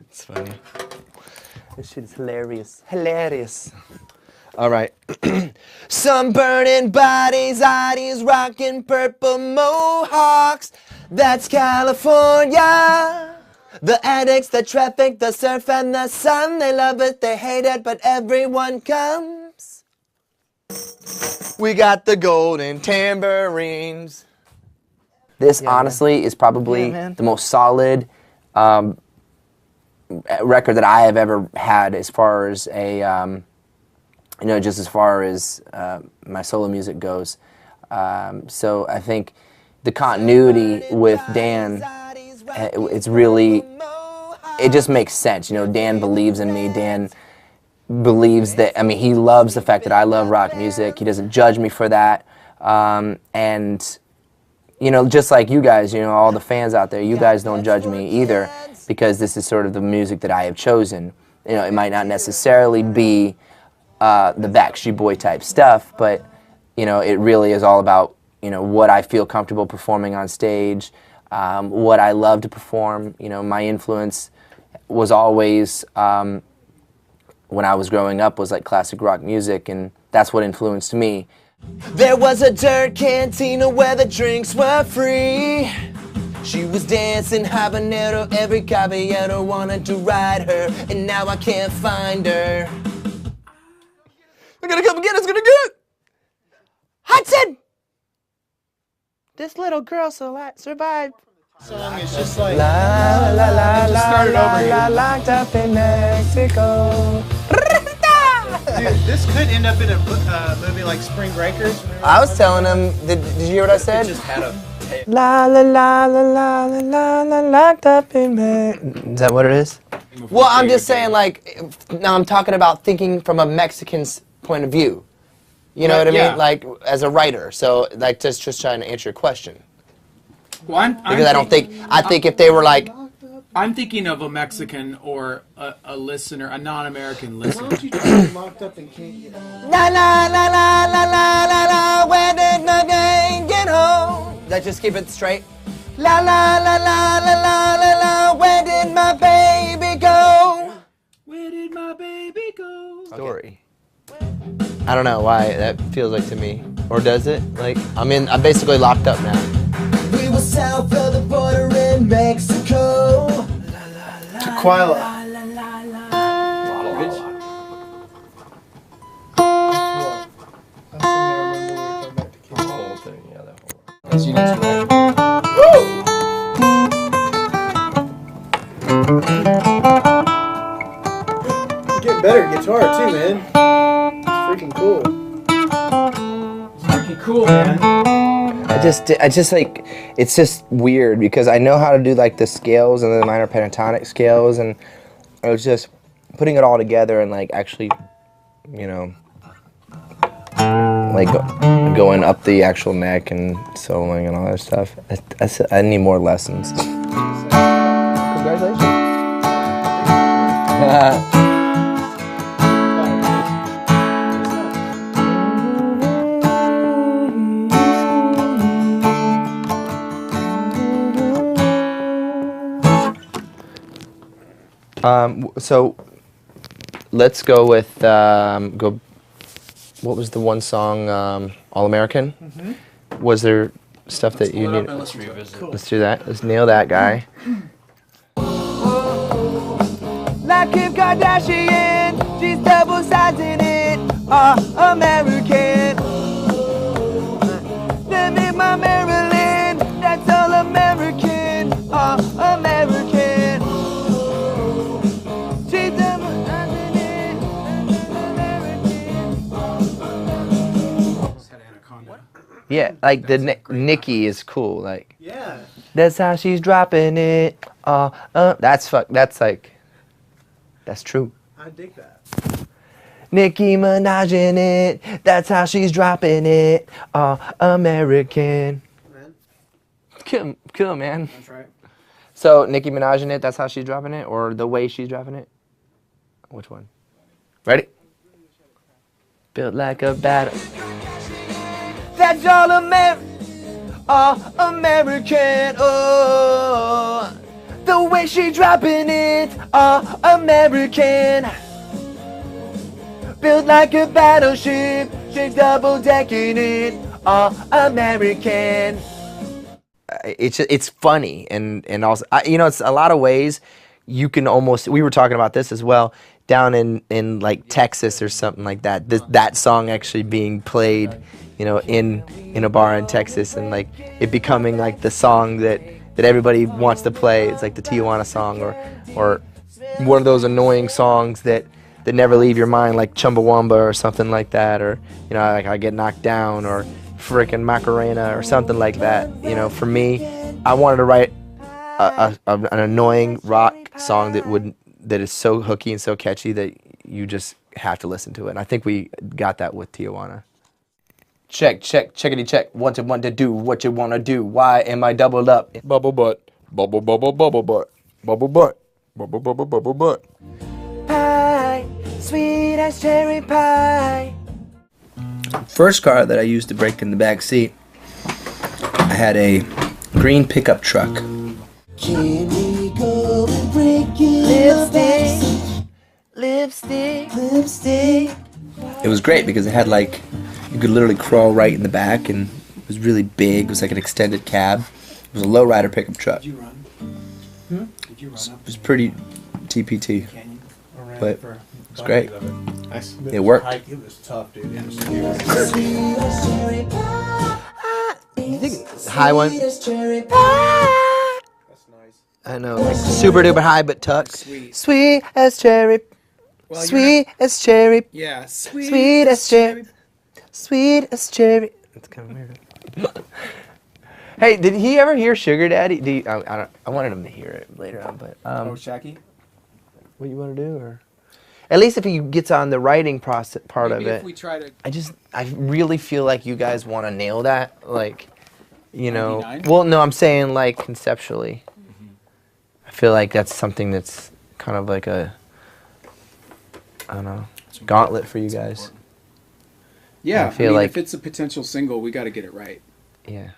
It's funny. This shit is hilarious. Hilarious. All right. Some burning bodies, oddies, rocking purple mohawks. That's California. The addicts, the traffic, the surf, and the sun. They love it, they hate it, but everyone comes. We got the golden tambourines. This honestly is probably the most solid record that I have ever had as far as a, you know, just as far as my solo music goes. So I think the continuity with Dan, it's really, it just makes sense. You know, Dan believes in me. Dan believes that, I mean, he loves the fact that I love rock music. He doesn't judge me for that. And, you know, just like you guys, you know, all the fans out there, you guys don't judge me either, because this is sort of the music that I have chosen. You know, it might not necessarily be the Backstreet Boy type stuff, but, you know, it really is all about, you know, what I feel comfortable performing on stage, what I love to perform. You know, my influence was always, when I was growing up, was like classic rock music, and that's what influenced me. There was a dirt cantina where the drinks were free. She was dancing habanero, every caballero wanted to ride her, and now I can't find her. They're gonna come get us, gonna get it! Hudson! This little girl survived. Song is just like La la la la la la, locked up in Mexico. dude, this could end up in a movie like Spring Breakers. I was telling him, did you hear what I said? It just had a La la la la la la la locked up in Mexico. Is that what it is? Well, I'm just saying, like, now I'm talking about thinking from a Mexican's point of view. You know what I mean? Like, as a writer. So, like, just trying to answer your question. Well, Because I think if they were like, I'm thinking of a Mexican or a listener, a non-American listener. Why don't you just locked up and can't get home? la la la la la la la la, where did the gang get home? Let's just keep it straight. La la la la la la la la, where did my baby go? Where did my baby go? Story. I don't know why that feels like to me. Or does it? Like, I'm basically locked up now. We were south of the border in Mexico. Tequila. You're getting better at guitar too, man. It's freaking cool. It's fucking cool, man. I just like, it's just weird because I know how to do like the scales and the minor pentatonic scales, and I was just putting it all together and like actually, you know, like going up the actual neck and soloing and all that stuff. I need more lessons. Congratulations. So let's go with what was the one song, All American? Mm-hmm. Was there stuff that you need? Let's revisit. Cool. Let's do that. Let's nail that guy. Like Kim Kardashian, she's double-siding it. American. Live in my Maryland, that's all American. American. Yeah, like the Nikki is cool. Like, Yeah. that's how she's dropping it. That's true. I dig that. Nicki Minaj in it. That's how she's dropping it. American. Man. Cool, man. That's right. So Nicki Minaj in it. That's how she's dropping it, or the way she's dropping it. Which one? Ready? Built like a battle. That's all American, oh, the way way she dropping it, all American. Built like a battleship, she's double-decking it, all American. It's funny and also you know, it's a lot of ways you can almost, we were talking about this as well, down in like Texas or something like that, that song actually being played, you know, in a bar in Texas, and like it becoming like the song that everybody wants to play. It's like the Tijuana song, or one of those annoying songs that never leave your mind, like Chumbawamba or something like that, or, you know, like I Get Knocked Down, or frickin' Macarena or something like that. You know, for me, I wanted to write an annoying rock song that is so hooky and so catchy that you just have to listen to it. And I think we got that with Tijuana. Check, checkity check. Want to do what you wanna do. Why am I doubled up? Bubble butt, bubble bubble bubble butt, bubble butt, bubble bubble bubble butt. Pie, sweet as cherry pie. First car that I used to break in the back seat, I had a green pickup truck. Can we go and break it? Lipstick. It was great because it had like, you could literally crawl right in the back, and it was really big. It was like an extended cab. It was a lowrider pickup truck. Did you run? Did you run up? It was pretty TPT, but it was great. Nice. It worked. It was tough, dude. High one. That's nice. I know, like super duper high, but tucked. Sweet as cherry. Well, Sweet as cherry. Yeah, Sweet as cherry. Sweet as cherry. That's kind of weird. Hey, did he ever hear Sugar Daddy? I wanted him to hear it later on, but Shacky? what you want to do, or at least if he gets on the writing process part maybe of it. If we try to, I really feel like you guys want to nail that, like, you know. 99? Well, no, I'm saying like conceptually. I feel like that's something that's kind of like a, I don't know, gauntlet for you guys. yeah, I feel like- if it's a potential single, we got to get it right. Yeah.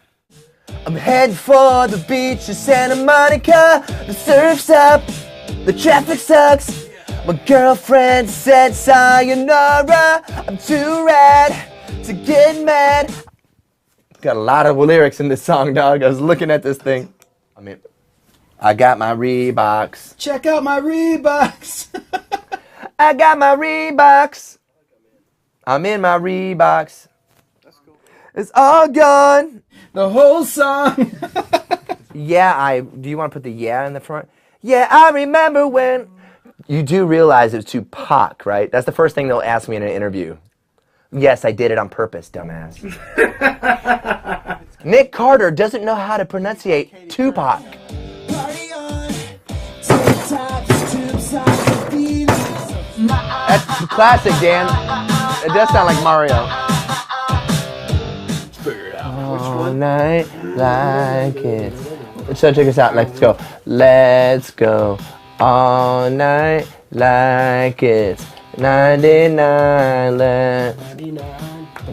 I'm heading for the beach in Santa Monica. The surf's up, the traffic sucks. My girlfriend said sayonara. I'm too rad to get mad. Got a lot of lyrics in this song, dog. I was looking at this thing. I mean, I got my Reeboks. Check out my Reeboks. I got my Reeboks. I'm in my Reeboks. It's all gone. The whole song. Yeah, do you want to put the yeah in the front? Yeah, I remember when. You do realize it's Tupac, right? That's the first thing they'll ask me in an interview. Yes, I did it on purpose, dumbass. Nick Carter doesn't know how to pronunciate Tupac. That's classic, Dan. It does sound like Mario. All night like it. So check us out. Let's go. Let's go. All night like it's 99.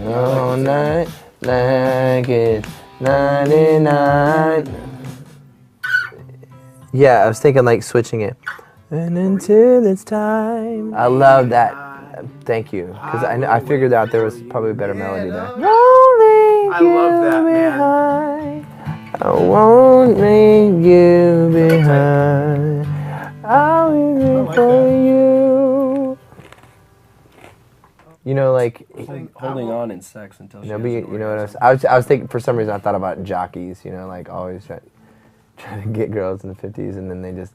All night like it's 99. Yeah, I was thinking like switching it. And until it's time. I love that. Thank you. Because I figured out there was probably a better melody there. I love that, man. I won't leave you behind. I'll be there for you. You know, like Holding on in sex until she you know, has you an know what orgasm. I was thinking. For some reason, I thought about jockeys. You know, like always trying to get girls in the 50s, and then they just.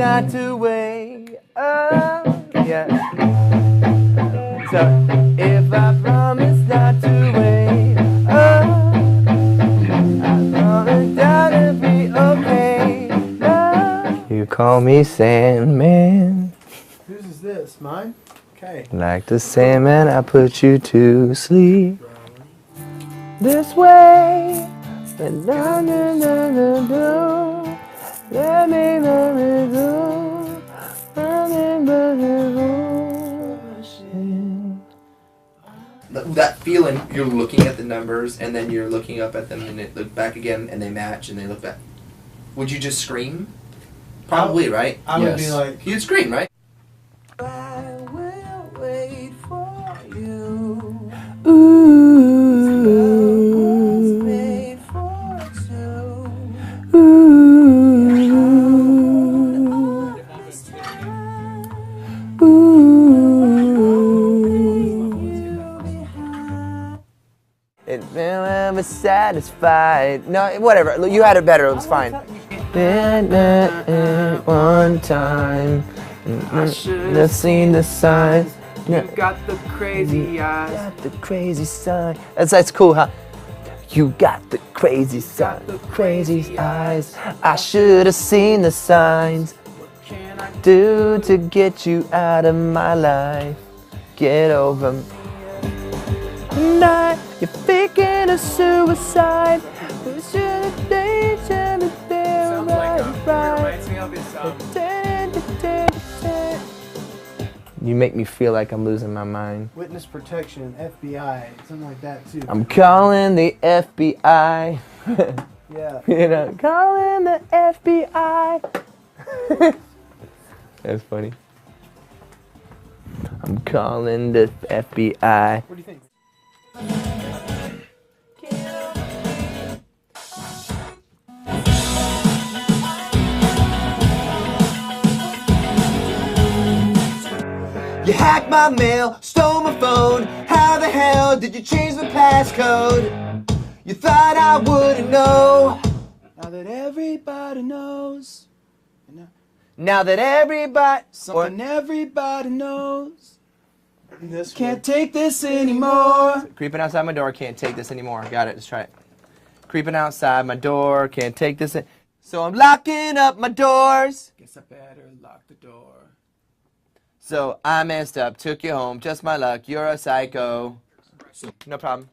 not to wait. Yeah. So if I promise not to wait, I promise that'll be okay. You call me Sandman. Whose is this? Mine? Okay. Like the Sandman, I put you to sleep. This way. Let me do. That feeling, you're looking at the numbers and then you're looking up at them and they look back again and they match and they look back. Would you just scream? Probably, right? I would be like... You'd scream, right? I will wait for you. Ooh. Made for two. Ooh. It never satisfied. No, whatever. You had it better. It was fine. One time, I should have seen the signs. You got the crazy eyes. Got the crazy sign. That's cool, huh? You got the crazy sign, the crazy eyes. I should have seen the signs. What can I Do to get you out of my life. Get over me. Night, you're faking a suicide. We should have dated it there. Sounds like reminds me of his You make me feel like I'm losing my mind. Witness protection, FBI, something like that too. I'm calling the FBI. Yeah. You know, calling the FBI. That's funny. I'm calling the FBI. What do you think? You hacked my mail, stole my phone. How the hell did you change my passcode? You thought I wouldn't know. Now that everybody knows. Now that everybody... Something everybody knows. This Can't take this anymore. Creeping outside my door, can't take this anymore. Got it, let's try it. Creeping outside my door, can't take this in. So I'm locking up my doors. Guess I better lock the door. So I messed up, took you home, just my luck, you're a psycho. No problem.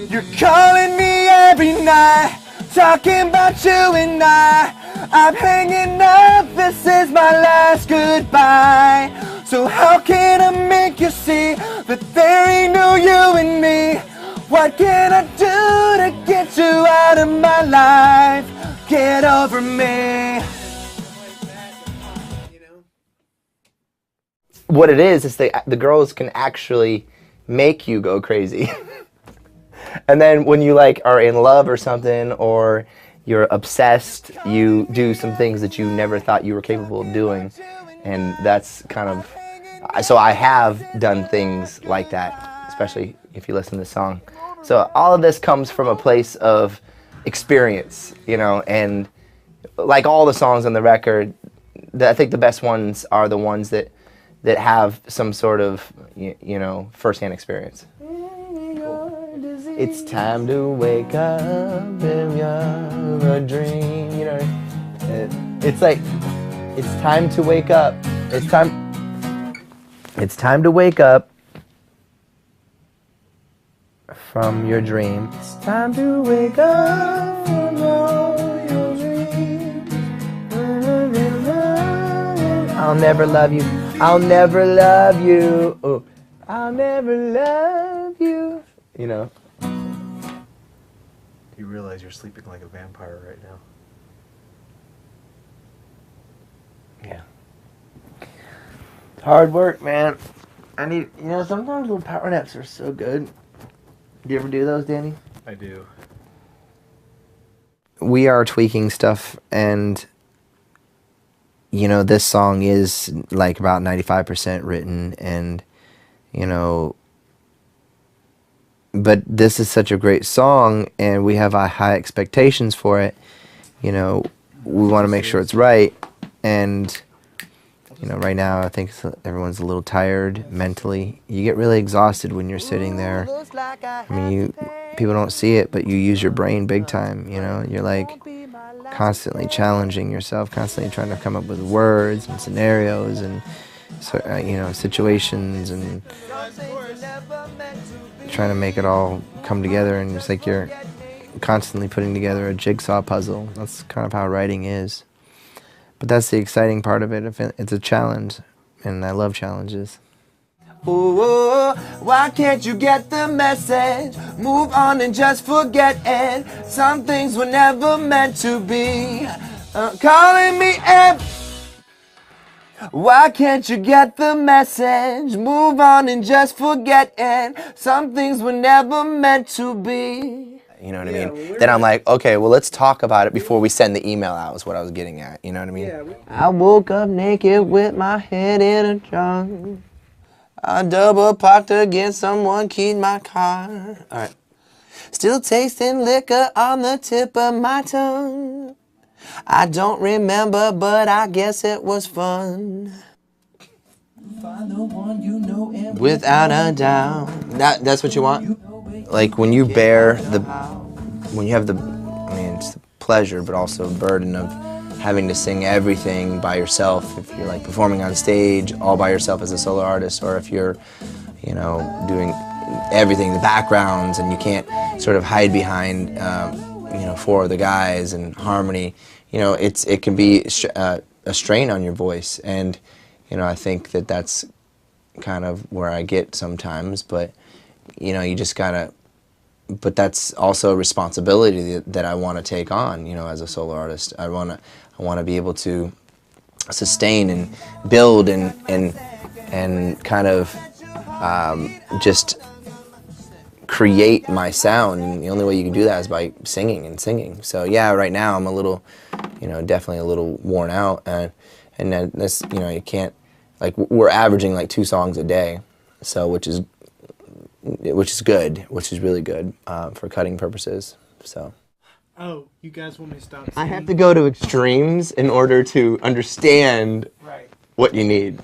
You're calling me every night, talking about you and I'm hanging up, this is my last goodbye. So how can I make you see that there ain't no you and me? What can I do to get you out of my life? Get over me. What it is the girls can actually make you go crazy. And then when you like are in love or something, or you're obsessed, you do some things that you never thought you were capable of doing. And that's kind of, so I have done things like that, especially if you listen to the song. So all of this comes from a place of experience, you know, and like all the songs on the record, I think the best ones are the ones that have some sort of, you know, first-hand experience. It's time to wake up in your dream, you know. It's like, it's time to wake up. It's time to wake up from your dream. It's time to wake up from all your dreams. I'll never love you. I'll never love you. Oh, I'll never love you. You know. You realize you're sleeping like a vampire right now. Yeah. Hard work, man. I need, you know, sometimes little power naps are so good. Do you ever do those, Danny? I do. We are tweaking stuff, and you know, this song is like about 95% written, and you know, but this is such a great song, and we have high expectations for it. You know, we want to make sure it's right. And you know, right now I think everyone's a little tired mentally. You get really exhausted when you're sitting there. I mean, people don't see it, but you use your brain big time. You know, you're like constantly challenging yourself, constantly trying to come up with words and scenarios and you know, situations, and trying to make it all come together. And it's like you're constantly putting together a jigsaw puzzle. That's kind of how writing is. But that's the exciting part of it. It's a challenge, and I love challenges. Ooh, why can't you get the message? Move on and just forget it. Some things were never meant to be. Calling me in. Why can't you get the message? Move on and just forget it. Some things were never meant to be. You know what I mean? Then I'm like, okay, well, let's talk about it before we send the email out, is what I was getting at. You know what I mean? I woke up naked with my head in a trunk. I double parked against someone keyed my car. All right. Still tasting liquor on the tip of my tongue. I don't remember, but I guess it was fun. Without a doubt. That's what you want? Like when you bear when you have I mean, it's the pleasure, but also the burden of having to sing everything by yourself. If you're like performing on stage all by yourself as a solo artist, or if you're, you know, doing everything, the backgrounds, and you can't sort of hide behind, you know, four other guys and harmony. You know, it can be a strain on your voice, and you know, I think that's kind of where I get sometimes. But you know, you just gotta. But that's also a responsibility that I want to take on. You know, as a solo artist, I want to be able to sustain and build and kind of just create my sound, and the only way you can do that is by singing and singing. So yeah, right now I'm a little, you know, definitely a little worn out, and then this, you know, you can't, like, we're averaging like 2 songs a day, so which is good, which is really good for cutting purposes. So. Oh, you guys want me to stop? I have to go to extremes in order to understand what you need.